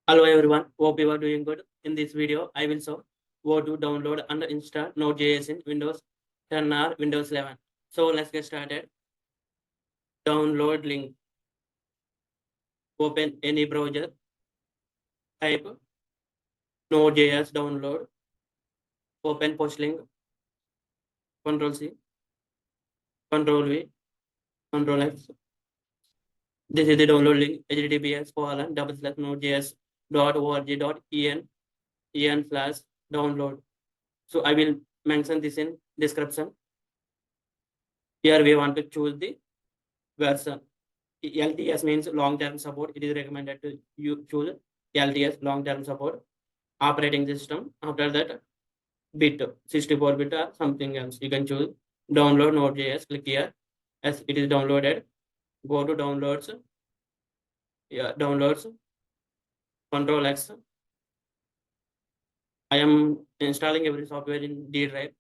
Hello everyone, hope you are doing good. In this video, I will show how to download and install Node.js in Windows 10 or Windows 11. So let's get started. Download link. Open any browser. Type Node.js download. Open post link. Control C. Control V. Control X. This is the download link. https://nodejs.org.en/download. So I will mention this in description. Here we want to choose the version. LTS means long-term support. It is recommended to you choose LTS, long-term support. Operating system. After that, bit 64-bit or something else. You can choose download Node.js. Click here. As it is downloaded, go to downloads. Yeah, downloads. Control X. I am installing every software in D drive.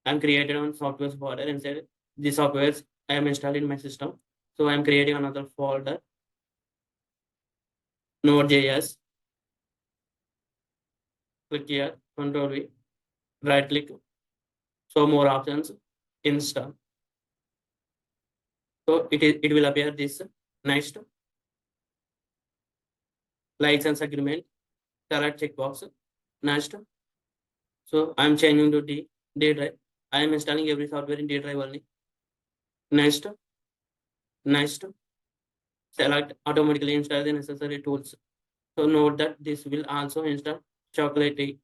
I am created on software folder inside the softwares I am installing in my system. So I am creating another folder. Node.js. Click here. Control V. Right click. So more options. Install. So it will appear this. Next, license agreement. Select checkbox. Next. So I'm changing to D drive. I am installing every software in D drive only. Next. Select automatically install the necessary tools. So note that this will also install Chocolatey.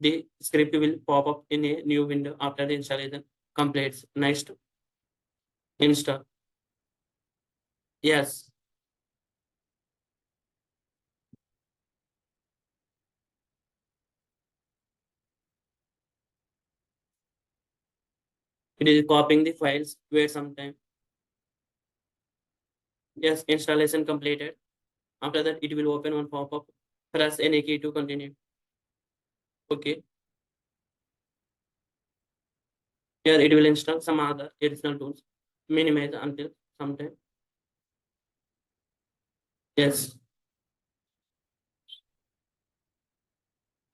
The script will pop up in a new window after the installation completes. Next. Install. Yes. It is copying the files. Wait some time. Yes, installation completed. After that, it will open one pop-up. Press any key to continue. Okay. Here it will install some other additional tools. Minimize until sometime. Yes.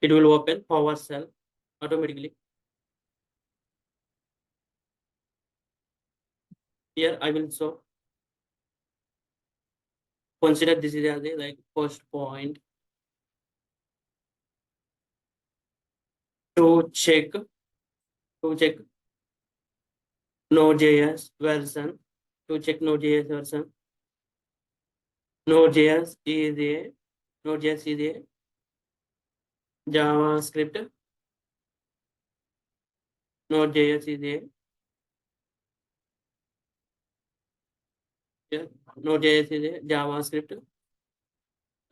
It will open PowerShell automatically. Here I will show. Consider this is as a like first point to check Node.js version. To check Node.js version. Node.js is a JavaScript. Node.js is a Node.js is a JavaScript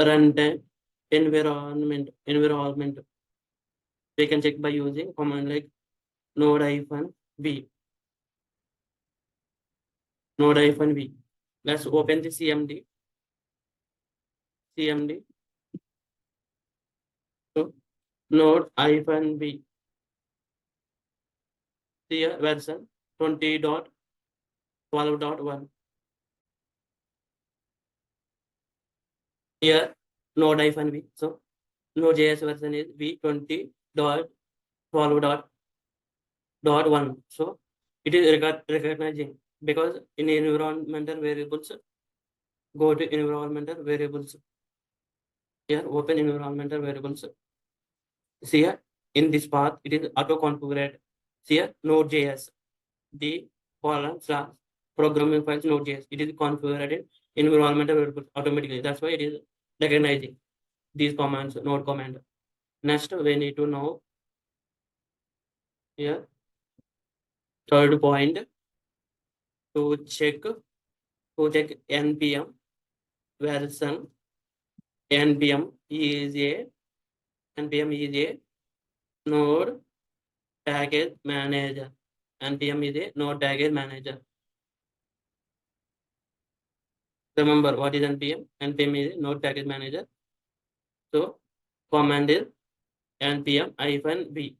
runtime environment. We can check by using command like node-v. Node-v. Let's open the CMD. So node-v. Here version 20.12.1. Here node-v. So Node.js version is v20.12.1. So it is recognizing because in environmental variables, go to environmental variables. Here open environmental variables. See here in this path it is auto configured. See here Node.js the /programming files Node.js. It is configured in environmental variables automatically. That's why it is recognizing these commands, node command. Next, we need to know here third point to check npm version. npm is a node package manager. npm is a node package manager. Remember what is npm? npm is a node package manager. So command is npm-v.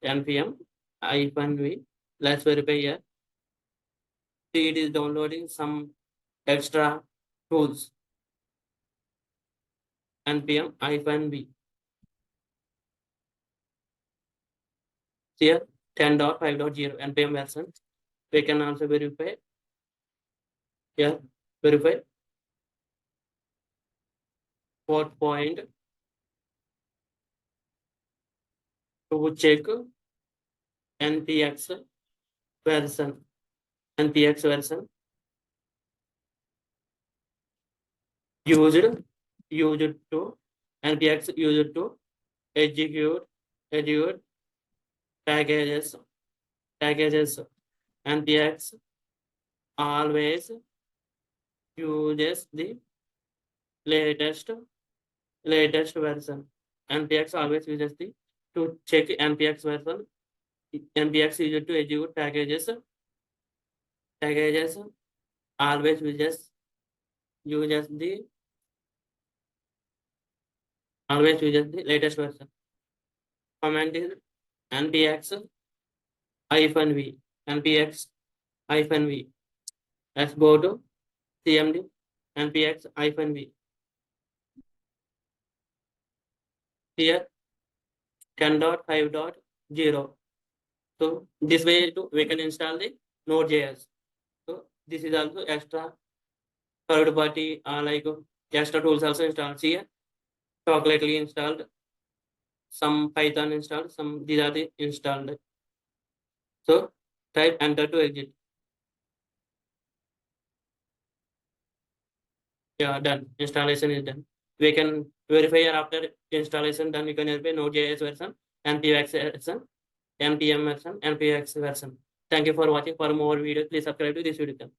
npm-v. Let's verify here. See, it is downloading some extra tools. npm-v. Here 10.5.0 npm version. We can also verify. Yeah, verify port point to check npx version. npx version used to npx used to execute packages npx always uses the latest version. npx always uses the to check npx version. npx used to execute packages always uses the latest version. Command is npx -v. npx -v. Let's go to cmd npx -v. Here 10.5.0. So this way we can install the NodeJS. So this is also extra third party like extra tools also installed here. Chocolately installed, some Python installed, some these are the installed. So type enter to exit. Yeah, done. Installation is done. We can verify after installation done. We can verify Node.js version, npx version, npm version, npx version. Thank you for watching. For more videos, please subscribe to this video channel.